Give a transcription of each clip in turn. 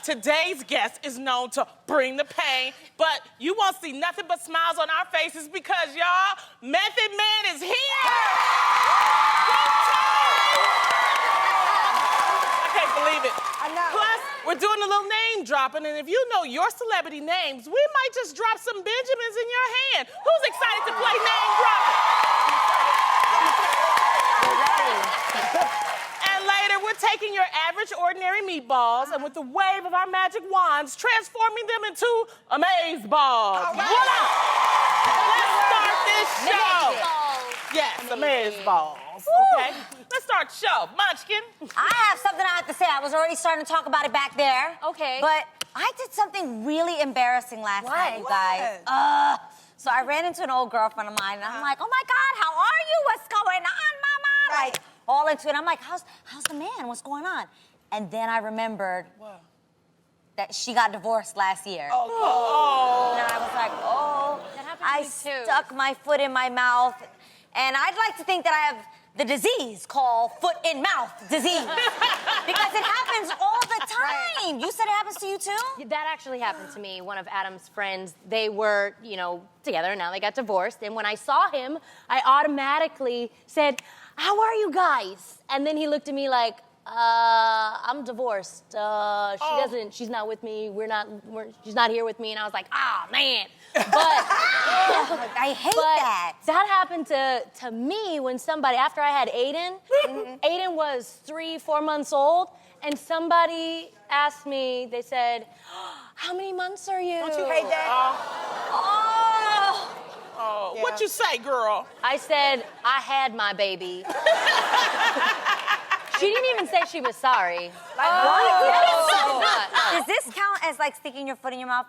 Today's guest is known to bring the pain, but you won't see nothing but smiles on our faces because, y'all, Method Man is here! I can't believe it. I know. Plus, we're doing a little name dropping, and if you know your celebrity names, we might just drop some Benjamins in your hand. Who's excited to play name dropping? We're ready. And later, we're taking your average, ordinary meatballs and with the wave of our magic wands, transforming them into amaze balls. All right. Voila! Let's start this show. Yes, amaze balls. Okay, let's start the show. Munchkin. I have something I have to say. I was already starting to talk about it back there. Okay. But I did something really embarrassing last night, you guys. So I ran into an old girlfriend of mine, and I'm like, oh my God, how are you? What's going on, mama? Right. Like, all into it. I'm like, how's the man? What's going on? And then I remembered that she got divorced last year. Oh. And I was like, oh. That happened to I me too. stuck my foot in my mouth. And I'd like to think that I have the disease called foot-in-mouth disease. Because it happens all the time. You said it happens to you too? That actually happened to me. One of Adam's friends, they were, together, and now they got divorced. And when I saw him, I automatically said, how are you guys? And then he looked at me like, I'm divorced. She's not with me. She's not here with me. And I was like, man. But I hate that. That happened to me when somebody, after I had Aiden, Aiden was 3-4 months old, and somebody asked me, they said, how many months are you? Don't you hate that? Oh, yeah. What you say, girl? I said, I had my baby. She didn't even say she was sorry. Does this count as like sticking your foot in your mouth?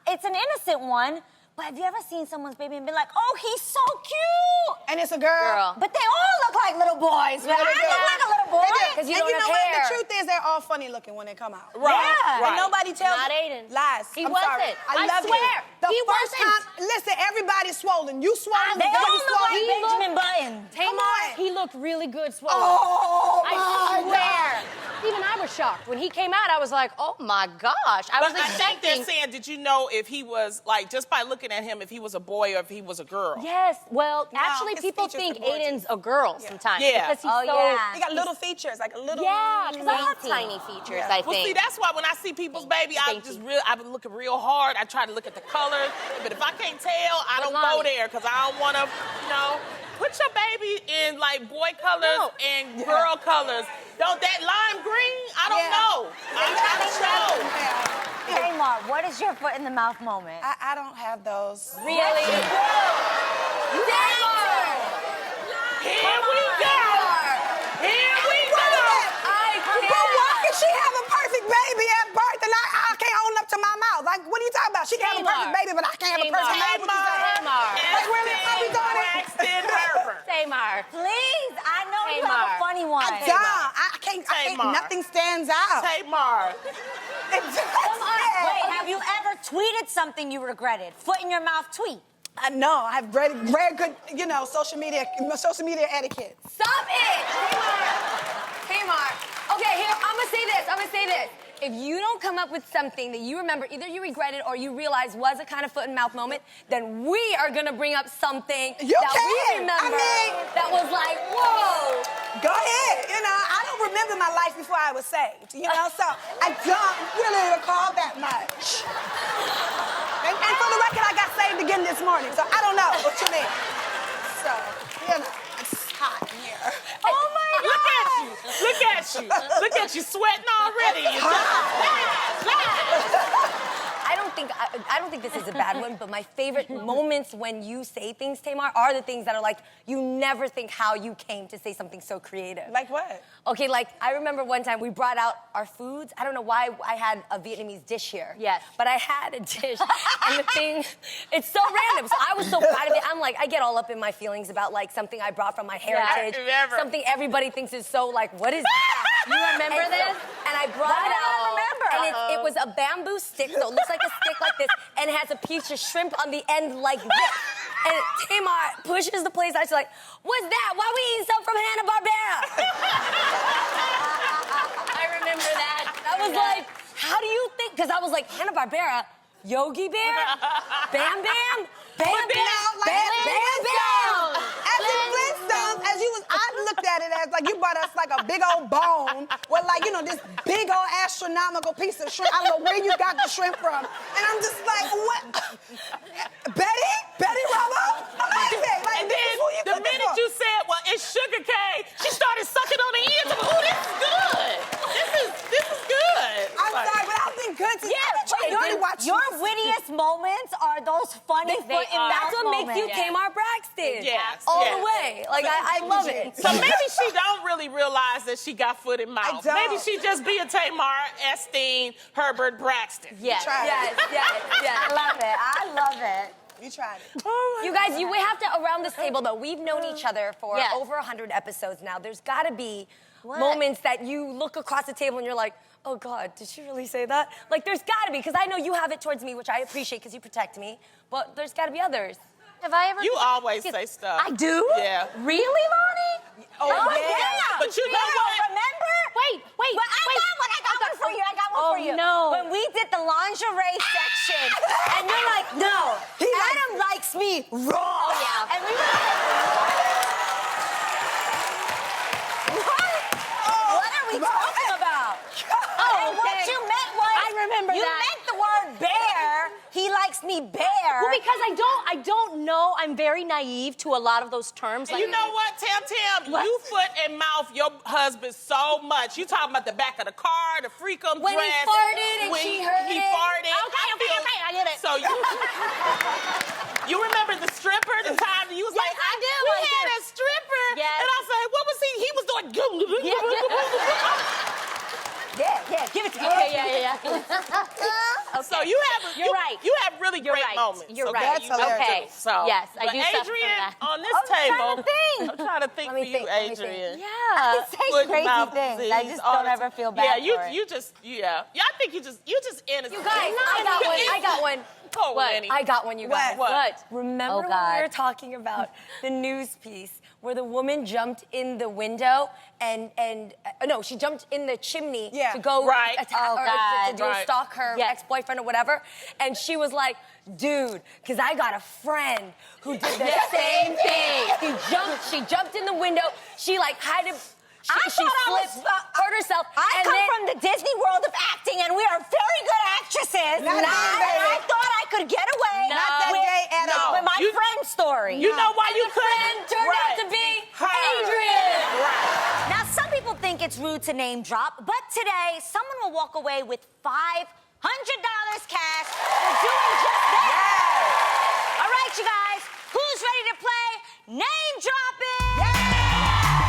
It's an innocent one, but have you ever seen someone's baby and be like, oh, he's so cute? And it's a girl. But they all look like little boys. Man. I look like a little boy. Because you And don't you know have what? hair. The truth is they're all funny looking when they come out. Right. Yeah. And nobody tells Not Aiden. lies. He I'm wasn't. sorry. I love swear. You. The He first wasn't. time, listen, everybody's swollen. You swollen. They the all baby look swollen. like Benjamin Button. Tamar, he looked really good swollen. Oh, I my swear. God. Even I was shocked. When he came out, I was like, oh my gosh. I was But I think they're expecting. saying, did you know if he was, like, just by looking at him, if he was a boy or if he was a girl? Yes, well, actually, his people features think are gorgeous. Aiden's a girl sometimes. Yeah. Because he's Oh, so... yeah. They got little features, like a little. Yeah, because I have Dainty. tiny features, I Well, see, think. that's why when I see people's baby, I've been looking real hard. I try to look at the colors. But if I can't tell, I don't go there because I don't want to, put your baby in, like, boy colors and girl colors. Don't that lime green? I don't know. I'm not sure. Tamar, what is your foot in the mouth moment? I don't have those. Really? Here we go. Here we go. But why can she have a perfect baby at birth and I can't own up to my mouth? Like, what are you talking about? She can have a perfect baby, but I can't have a perfect baby. What you saying? Like, really? How we doing it? Braxton Herbert. Tamar. Please, I know you have a funny one. I don't. I can't, nothing stands out. Tamar. Wait, have you ever tweeted something you regretted? Foot in your mouth tweet. No, I have very good, social media etiquette. Stop it! Tamar. Okay, here, I'm gonna say this. If you don't come up with something that you remember, either you regretted or you realize was a kind of foot and mouth moment, then we are gonna bring up something You that can. we remember that was like, whoa. Go ahead. I don't remember my life before I was saved, so I don't really recall that much. And for the record, I got saved again this morning, so I don't know what you mean. So, it's hot in here. at you. Look at you sweating already. I don't think this is a bad one, but my favorite moments when you say things, Tamar, are the things that are like, you never think how you came to say something so creative. Like what? Okay, like, I remember one time we brought out our foods. I don't know why I had a Vietnamese dish here. Yes. But I had a dish, and the thing, it's so random. So I was so proud of it. I'm like, I get all up in my feelings about, like, something I brought from my heritage. remember. Something everybody thinks is so, like, what is that? You remember this? And I brought it out. I remember. And it was a bamboo stick, so it looks like a stick like this, and it has a piece of shrimp on the end like this. And Tamar pushes the place out. She's like, what's that? Why we eating something from Hanna-Barbera? I remember that. I was like, how do you think? Because I was like, Hanna-Barbera, Yogi Bear, Bam Bam, Bam Bam, Bam Bam Bam. As in Flintstones, as you was, I looked at it as like you brought us like a big old bone with like, you know, this big old astronomical piece of shrimp. I don't know where you got the shrimp from. And I'm just like, what? Betty Rubber? Amazing. Like, And then the minute you said, well, it's sugar cane, she started sucking on the ends. Ooh, this is good. This is good. I'm sorry, but I've been good since I've been trying to really watch Your wittiest moments are those funny foot in mouth That's what makes you moments. Tamar Braxton. Yes, All yes. the way. Like, I love it. So maybe she don't really realize that she got foot in mouth. don't. Maybe she just be a Tamar Estine Herbert Braxton. Yes. Try Yes, yes. I love it. I love it. You tried it. You guys, we have to, around this table, though, we've known each other for Yes. over 100 episodes now. There's got to be moments that you look across the table and you're like, oh, God, did she really say that? Like, there's got to be, because I know you have it towards me, which I appreciate because you protect me, but there's got to be others. Have I ever? You always say stuff. I do? Yeah. Really, Lonnie? Oh, yeah. But you know what? Remember? Wait. Well, I got one for you. I got one for you. No. When we did the lingerie section, and you're like, no, Adam likes me raw. Oh, yeah. And we were like, what are we talking about? And what okay. you meant was, I remember you that. meant the word bear. He likes me bear. Well, because I don't know. I'm very naive to a lot of those terms. And you know what, Tam? What? You foot and mouth your husband so much. You talking about the back of the car, the freakum When he dress. farted and when she heard he it. farted. Okay, I get it. So you remember the stripper? The time you was Yes, like, I do, We I had do. a stripper. Yes. And I said, what was he? He was doing. Yeah, give it to me. Okay, yeah. So you have. You're right. You have really You're great right. moments. You're okay? right. That's hilarious. Okay. So, Yes, I but do suffer from Adrian, that. on this I'm trying table, to think. I'm trying to think Let for me you, think, let me think. Adrian. I say Foot and crazy mouth things. disease I just all don't the ever time. feel bad Yeah, for it. I think you just in. You guys, I got one. Oh, What? Lenny. I got one, you guys. What? Remember Oh, when God. we were talking about the news piece where the woman jumped in the window and no, she jumped in the chimney Yeah. to go Right. attack Oh, or God. to do Right. stalk her Yes. ex-boyfriend or whatever, and she was like, dude, because I got a friend who did the same thing. She jumped in the window. She like I she thought I was, slipped, hurt herself. I and come then, from the Disney world of acting, and we are very good actresses. Not and that I thought I could get away Not that with, day at all. with my You- friend story. You know why you the friend couldn't? turned out to be Adrian. Right. Now, some people think it's rude to name drop, but today, someone will walk away with $500 cash for doing just that. All right, you guys, who's ready to play Name Dropping?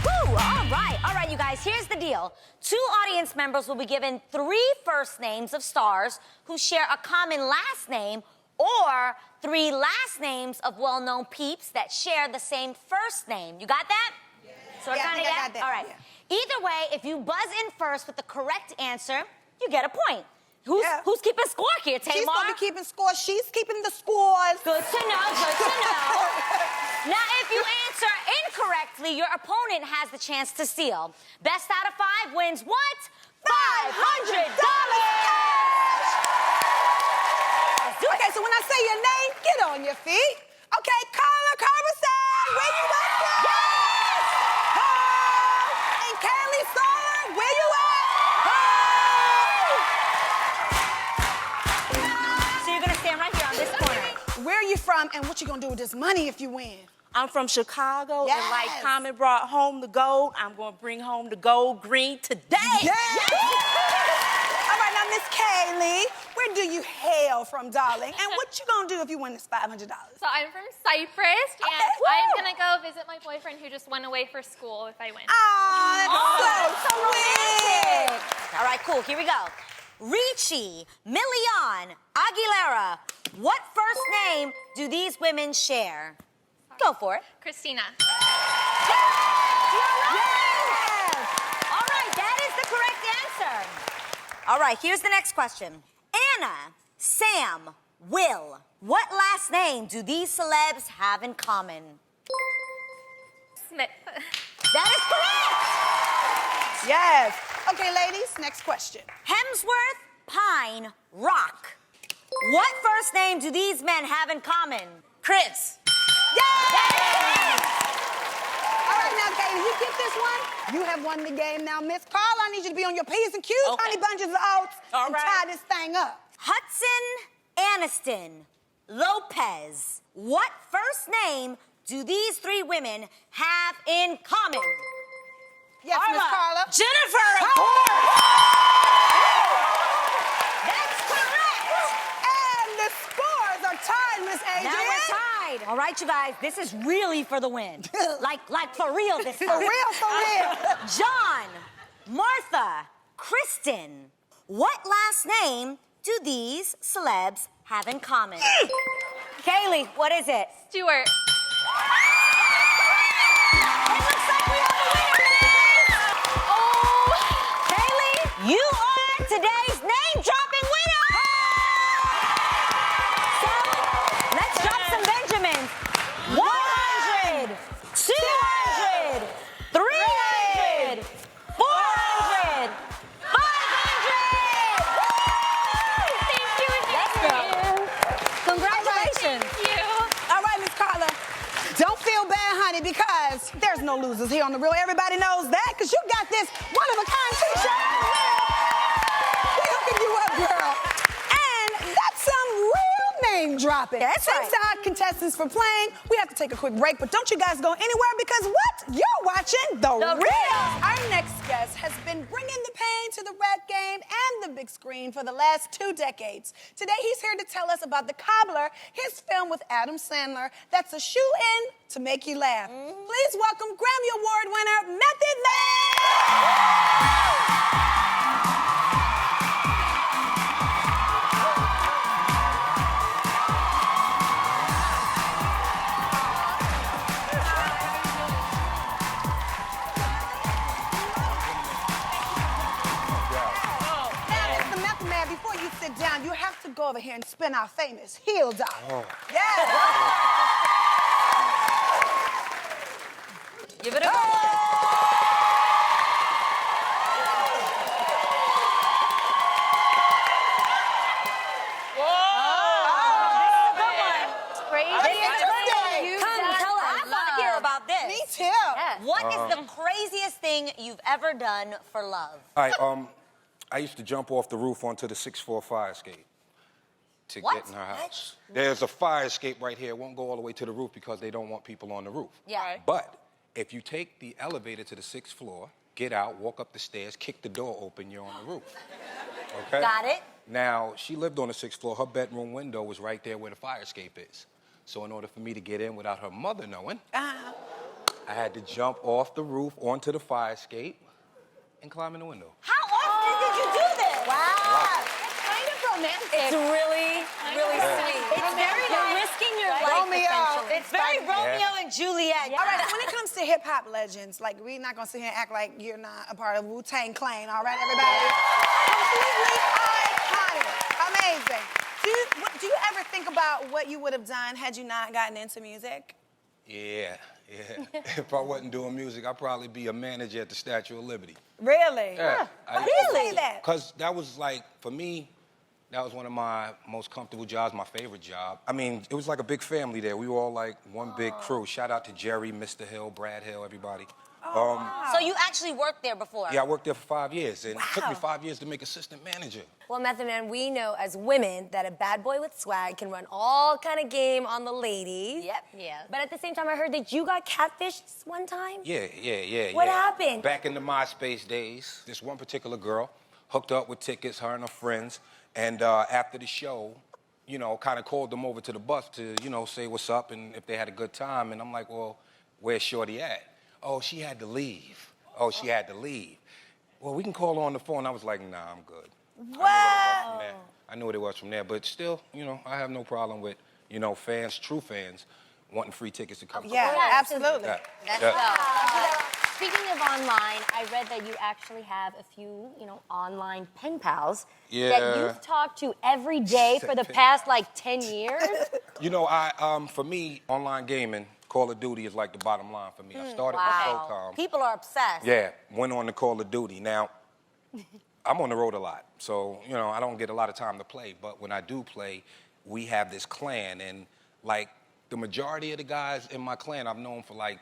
Woo, all right, you guys, here's the deal. 2 audience members will be given 3 first names of stars who share a common last name, or 3 last names of well-known peeps that share the same first name. You got that? So Yeah, I kinda think I got that, All right. Either way, if you buzz in first with the correct answer, you get a point. Who's keeping score here, Tamar? She's gonna be keeping scores. She's keeping the scores. Good to know, good to know. Now, if you answer incorrectly, your opponent has the chance to steal. Best out of 5 wins what? $500! Okay, so when I say your name, get on your feet. Okay, Carla Carvasad, where you at? Hey! And Kelly Solar, where you at? So you're gonna stand right here on this corner. Where are you from? from, and what you gonna do with this money if you win? I'm from Chicago, Yes. and like Common brought home the gold, I'm gonna bring home the gold green today. Yes. All right, now, Miss Kaylee, where do you hail from, darling? And what you gonna do if you win this $500? So I'm from Cyprus, Okay, and woo! I'm gonna go visit my boyfriend who just went away for school if I win. Oh, that's so sweet. All right, cool. Here we go. Ricci, Million, Aguilera. What first name do these women share? Go for it. Christina. Yes! All right, that is the correct answer. All right, here's the next question. Anna, Sam, Will. What last name do these celebs have in common? Smith. That is correct. Yes. Okay, ladies, next question. Hemsworth, Pine, Rock. What first name do these men have in common? Chris. Yes! All right, now, Katie, you get this one. You have won the game now. Miss Carla, I need you to be on your P's and Q's, Okay. honey bunches of oats, All and right. tie this thing up. Hudson, Aniston, Lopez. What first name do these three women have in common? Yes, Miss Carla. Jennifer, of Oh! course. That's correct. And the scores are tied, Miss Adrian. Now we're tied. All right, you guys, this is really for the win. like for real this time. For real, for real. John, Martha, Kristen. What last name do these celebs have in common? Kaylee, what is it? Stewart. It looks like we have a winner, guys! Oh! Kaylee, you are today's name-dropping winner! So, let's drop some Benjamins. 100, 200, 300, 400, 500! Thank you. Let's go. Congratulations. Thank you. All right, Miss Carla. Don't feel bad, honey, because there's no losers here on The Real. Everybody knows that, because you got this one-of-a-kind T-shirt. We hooking you up, girl. And that's some real name dropping. That's Thanks to our contestants for playing. We have to take a quick break, but don't you guys go anywhere, because what? You're watching The Real. Our next guest has been bringing the pain to the rec game and the big screen for the last 2 decades. Today, he's here to tell us about The Cobbler, his film with Adam Sandler that's a shoe-in to make you laugh. Please welcome Grammy Award winner, Method Man, before you sit down, you have to go over here and spin our famous heel dive. Oh. Yes. Give it a go. Me too. What is the craziest thing you've ever done for love? All right, I used to jump off the roof onto the 6th floor fire escape to What? get in her house. There's a fire escape right here. It won't go all the way to the roof because they don't want people on the roof. Yeah. Right. But if you take the elevator to the 6th floor, get out, walk up the stairs, kick the door open, you're on the roof. Okay? Got it. Now, she lived on the 6th floor. Her bedroom window was right there where the fire escape is. So in order for me to get in without her mother knowing, I had to jump off the roof onto the fire escape and climb in the window. How often did you do this? Wow. It's kind of romantic. It's really, really sweet. It's very You're like, risking your like, life, Romeo. essentially. It's very Romeo and Juliet. All right, when it comes to hip-hop legends, like, we're not gonna sit here and act like you're not a part of Wu-Tang Clan, all right, everybody? Completely iconic. Amazing. Do you ever think about what you would have done had you not gotten into music? Yeah. If I wasn't doing music, I'd probably be a manager at the Statue of Liberty. Really? Yeah. Why do you say that? Because that was like, for me, that was one of my most comfortable jobs, my favorite job. I mean, it was like a big family there. We were all like one big crew. Shout out to Jerry, Mr. Hill, Brad Hill, everybody. So you actually worked there before? Yeah, I worked there for 5 years, and it took me 5 years to make assistant manager. Well, Method Man, we know as women that a bad boy with swag can run all kind of game on the ladies. Yep. Yeah. But at the same time, I heard that you got catfished one time. Yeah. What happened? Back in the MySpace days, this one particular girl hooked up with tickets, her and her friends, and after the show, you know, kind of called them over to the bus to, you know, say what's up and if they had a good time. And I'm like, well, where's Shorty at? Oh, she had to leave. Well, we can call her on the phone. I was like, nah, I'm good. What? I knew what it was from there. But still, you know, I have no problem with, you know, fans, true fans, wanting free tickets to come. Yeah, absolutely. That's dope. Speaking of online, I read that you actually have a few, you know, online pen pals that you've talked to every day for the past, like, 10 years. You know, for me, online gaming, Call of Duty is like the bottom line for me. I started with SOCOM. People are obsessed. Yeah, went on to Call of Duty. Now, I'm on the road a lot, so, you know, I don't get a lot of time to play. But when I do play, we have this clan, and, like, the majority of the guys in my clan I've known for, like,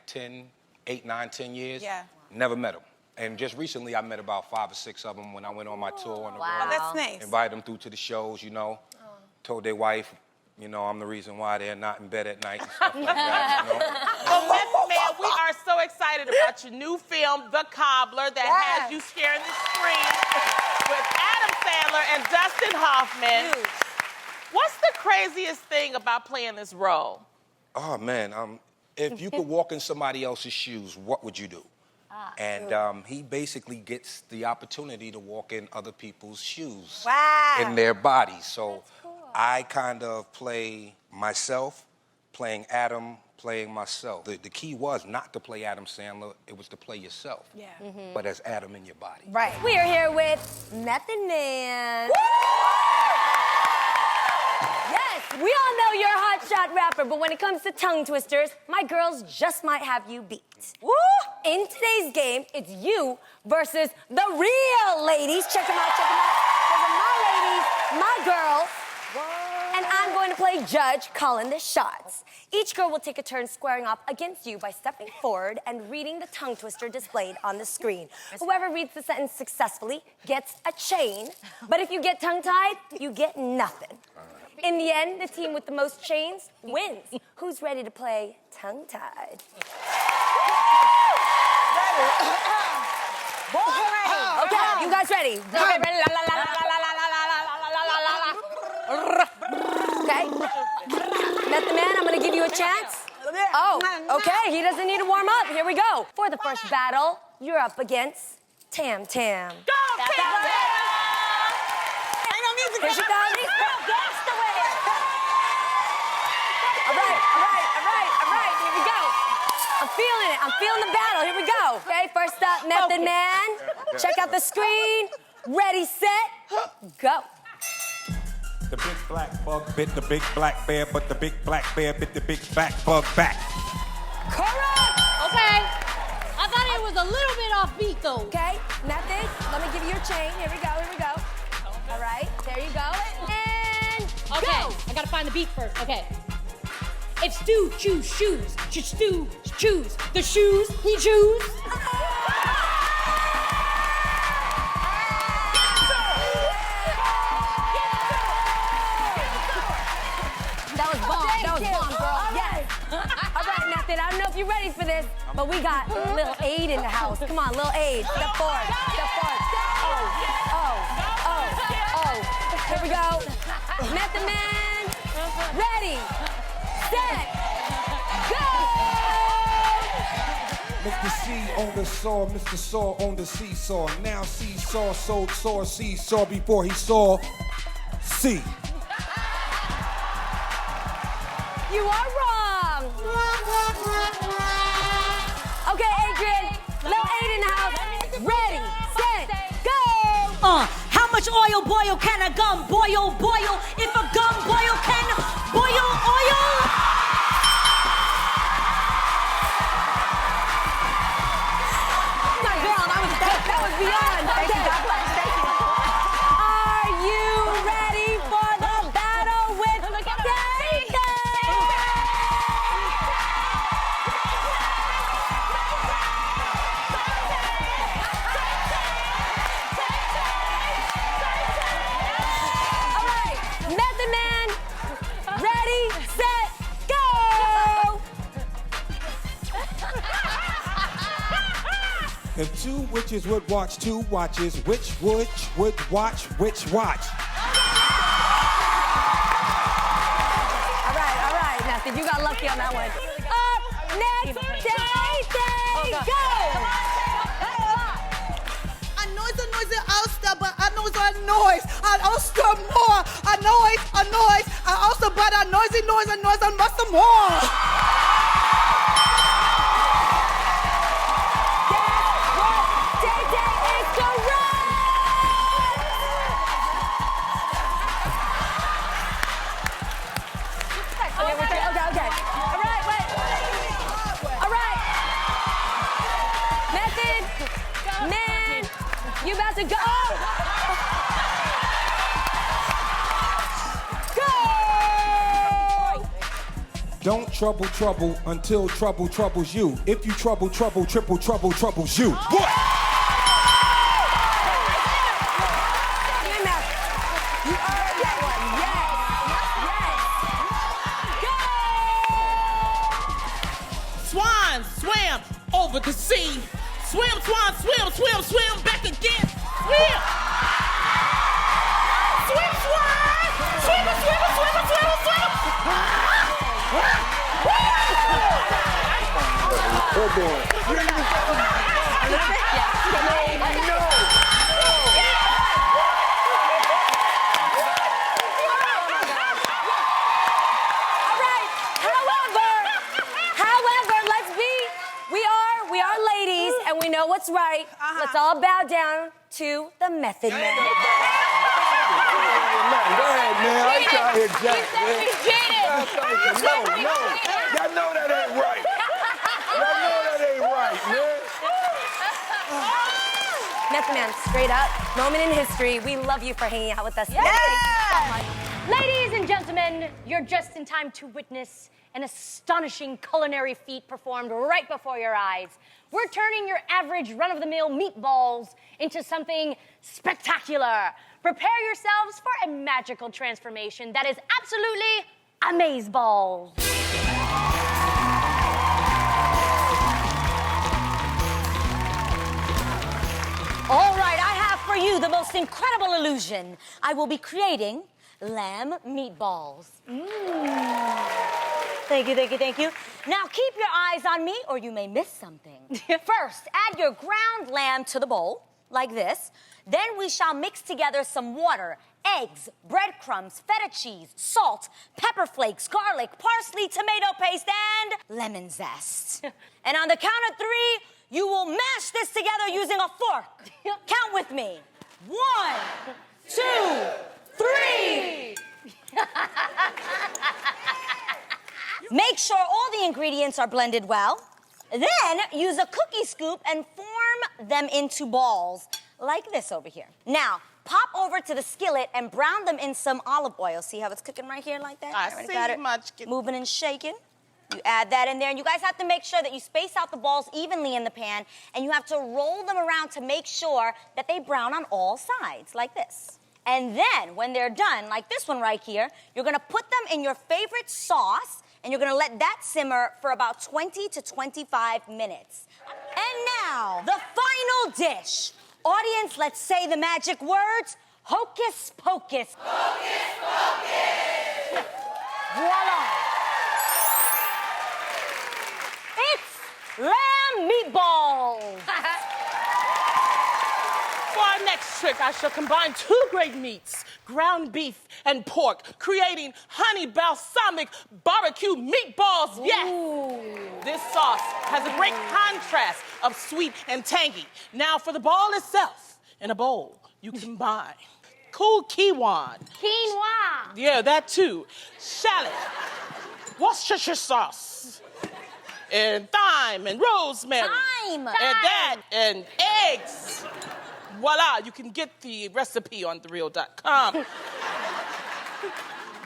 8, 9, 10 years. Yeah. Never met them. And just recently, I met about 5 or 6 of them when I went on my tour on the road. Oh, that's nice. Invited them through to the shows, you know. Told their wife, you know, I'm the reason why they're not in bed at night and stuff like that, you know. Well, Method Man, we are so excited about your new film, The Cobbler, that has you sharing the screen with Adam Sandler and Dustin Hoffman. What's the craziest thing about playing this role? Oh, man, if you could walk in somebody else's shoes, what would you do? And he basically gets the opportunity to walk in other people's shoes in their bodies. So I kind of play myself, playing Adam, playing myself. The key was not to play Adam Sandler, it was to play yourself, but as Adam in your body. Right. We are here with Method Man. Yes, we all know you're a hotshot rapper, but when it comes to tongue twisters, my girls just might have you beat. Woo! In today's game, it's you versus the real ladies. Check them out, check them out. Those are my ladies, my girls. And I'm going to play judge, calling the shots. Each girl will take a turn squaring off against you by stepping forward and reading the tongue twister displayed on the screen. Whoever reads the sentence successfully gets a chain, but if you get tongue-tied, you get nothing. In the end, the team with the most chains wins. Who's ready to play tongue-tied? Okay, you guys ready? Okay, ready? Okay. Method Man, I'm gonna give you a chance. Oh, okay, he doesn't need to warm up. Here we go. For the first battle, you're up against Tam Tam. Go, Tam! Ain't no music. Here she comes. All right. Here we go. I'm feeling it. I'm feeling the battle. Here we go. Okay, first up, Method Man. Check out the screen. Ready, set, go. The big black bug bit the big black bear, but the big black bear bit the big black bug back. Correct. Okay. I thought it was a little bit off beat, though. Okay, Method, let me give you your chain. Here we go. All right, there you go. And Okay, go. I gotta find the beat first. Okay. If Stu choose shoes, should Stu choose the shoes he choose? That was bomb, girl. Yes. All right, Method, I don't know if you're ready for this, but we got Lil Aid in the house. Come on, Lil Aid, step forward. Oh. Here we go. Method Man, ready, set, go! Mr. C on the saw, Mr. Saw on the seesaw. Now seesaw sold saw seesaw before he saw C. You are wrong. Okay, Adrian, Lil Aid in the house. Ready, set, go! How much oil boil can a gum boil? If a gum boil can boil oil? My girl, that was beyond. Thank you, God bless. Thank you. Are you ready for the battle with If two witches would watch two watches, which would watch which watch? All right, Nasty, you got lucky on that one. Up next, Day, go! I know it's a noisy Ulster, but I know it's a noise. I Ulster more. A noise. I Ulster, but a noisy noise, and Ulster more. You about to go? Go! Don't trouble until trouble troubles you. If you trouble, triple troubles you. What? You earned that one. Yes. Swans swam over the sea. Swim, swan, swim, back again. Swim! Swim, swan! Swim! Oh boy. We are ladies, and we know what's right. Let's all bow down to the Method Man. Go ahead, man. I'm trying to jack, man. No. Y'all know that ain't right. Method Man, straight up, moment in history. We love you for hanging out with us today. Thank you so much. Ladies and gentlemen, you're just in time to witness an astonishing culinary feat performed right before your eyes. We're turning your average run-of-the-mill meatballs into something spectacular. Prepare yourselves for a magical transformation that is absolutely amazeballs. All right, I have for you the most incredible illusion. I will be creating lamb meatballs. Thank you. Now keep your eyes on me or you may miss something. First, add your ground lamb to the bowl, like this. Then we shall mix together some water, eggs, breadcrumbs, feta cheese, salt, pepper flakes, garlic, parsley, tomato paste, and lemon zest. And on the count of 3, you will mash this together using a fork. Count with me. 1, 2, 3. Make sure all the ingredients are blended well. Then use a cookie scoop and form them into balls, like this over here. Now, pop over to the skillet and brown them in some olive oil. See how it's cooking right here like that? I got see it much. moving and shaking. You add that in there, and you guys have to make sure that you space out the balls evenly in the pan, and you have to roll them around to make sure that they brown on all sides, like this. And then, when they're done, like this one right here, you're gonna put them in your favorite sauce, and you're gonna let that simmer for about 20 to 25 minutes. And now, the final dish. Audience, let's say the magic words, hocus pocus. Hocus pocus! Voila! It's lamb meatballs! For our next trick, I shall combine 2 great meats, ground beef and pork, creating honey balsamic barbecue meatballs. Yes! This sauce has a great contrast of sweet and tangy. Now for the ball itself, in a bowl, you combine cool quinoa. Quinoa. Yeah, that too. Shallot, Worcestershire sauce, and thyme and rosemary. Thyme. And that, and eggs. Voila, you can get the recipe on thereal.com. Then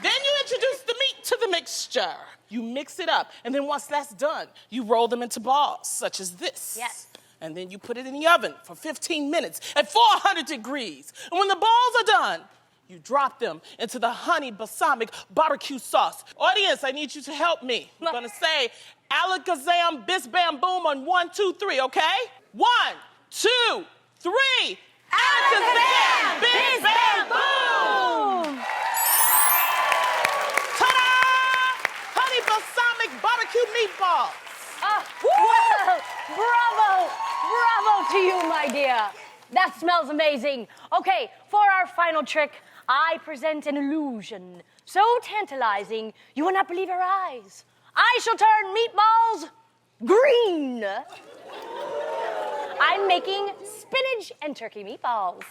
you introduce the meat to the mixture. You mix it up, and then once that's done, you roll them into balls, such as this. Yes. And then you put it in the oven for 15 minutes at 400 degrees. And when the balls are done, you drop them into the honey balsamic barbecue sauce. Audience, I need you to help me. I'm gonna say alakazam, bis bam boom on 1, 2, 3, okay? 1, 2, 3. Alakazam! Biz Bam Boom! Ta-da! Honey balsamic barbecue meatballs. Whoa! Bravo! Bravo to you, my dear. That smells amazing. Okay, for our final trick, I present an illusion so tantalizing you will not believe your eyes. I shall turn meatballs green. I'm making spinach and turkey meatballs.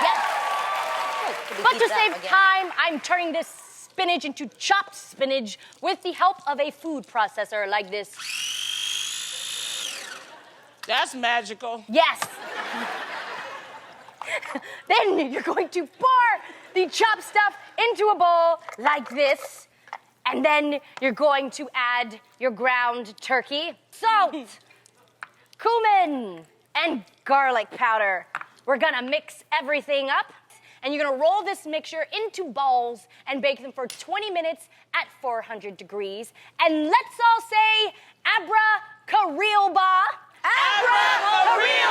Yes. But to save time, I'm turning this spinach into chopped spinach with the help of a food processor like this. That's magical. Yes. Then you're going to pour the chopped stuff into a bowl like this. And then you're going to add your ground turkey, salt, cumin, and garlic powder. We're gonna mix everything up, and you're gonna roll this mixture into balls and bake them for 20 minutes at 400 degrees. And let's all say abracadabra. Abracadabra!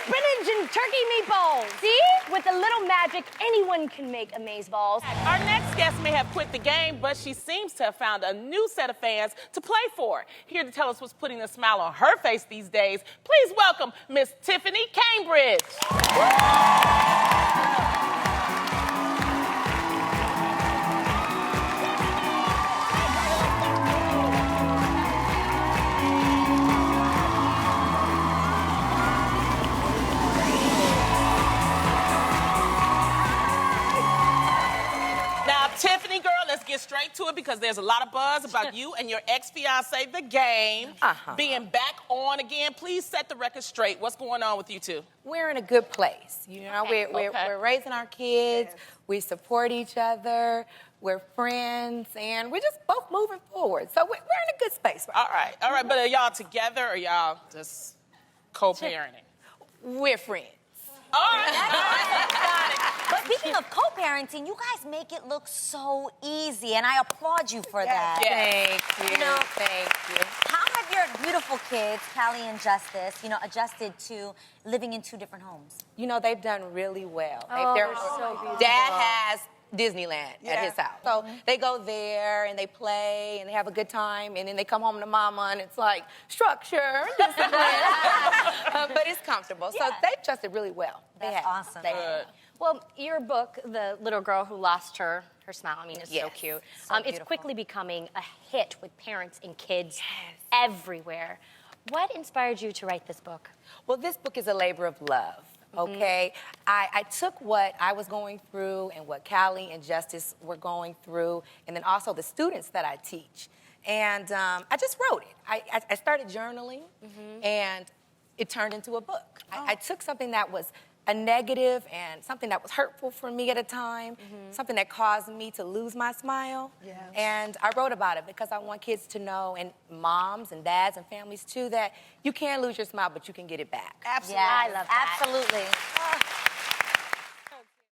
Spinach and turkey meatballs. See? With a little magic, anyone can make amazeballs. Our next guest may have quit the game, but she seems to have found a new set of fans to play for. Here to tell us what's putting a smile on her face these days, please welcome Miss Tiffany Cambridge. Tiffany, girl, let's get straight to it because there's a lot of buzz about you and your ex-fiance, The Game, being back on again. Please set the record straight. What's going on with you two? We're in a good place. You know, we're raising our kids. Yes. We support each other. We're friends, and we're just both moving forward. So we're in a good space. All right. But are y'all together or y'all just co-parenting? We're friends. All right. Got it. But speaking of co-parenting, you guys make it look so easy, and I applaud you for that. Thank you. You know, thank you. How have your beautiful kids, Callie and Justice, adjusted to living in 2 different homes? You know, they've done really well. They're so beautiful. Dad has Disneyland at his house. So they go there and they play and they have a good time, and then they come home to mama and it's like structure, discipline. But it's comfortable. So they've adjusted really well. That's awesome. Well, your book, The Little Girl Who Lost Her Smile, I mean, it's so cute. It's quickly becoming a hit with parents and kids everywhere. What inspired you to write this book? Well, this book is a labor of love. Okay, I took what I was going through and what Callie and Justice were going through, and then also the students that I teach, and I just wrote it. I started journaling, and it turned into a book. I took something that was a negative and something that was hurtful for me at a time, something that caused me to lose my smile, and I wrote about it because I want kids to know, and moms and dads and families too, that you can lose your smile, but you can get it back. Absolutely. Yeah, I love that. Absolutely.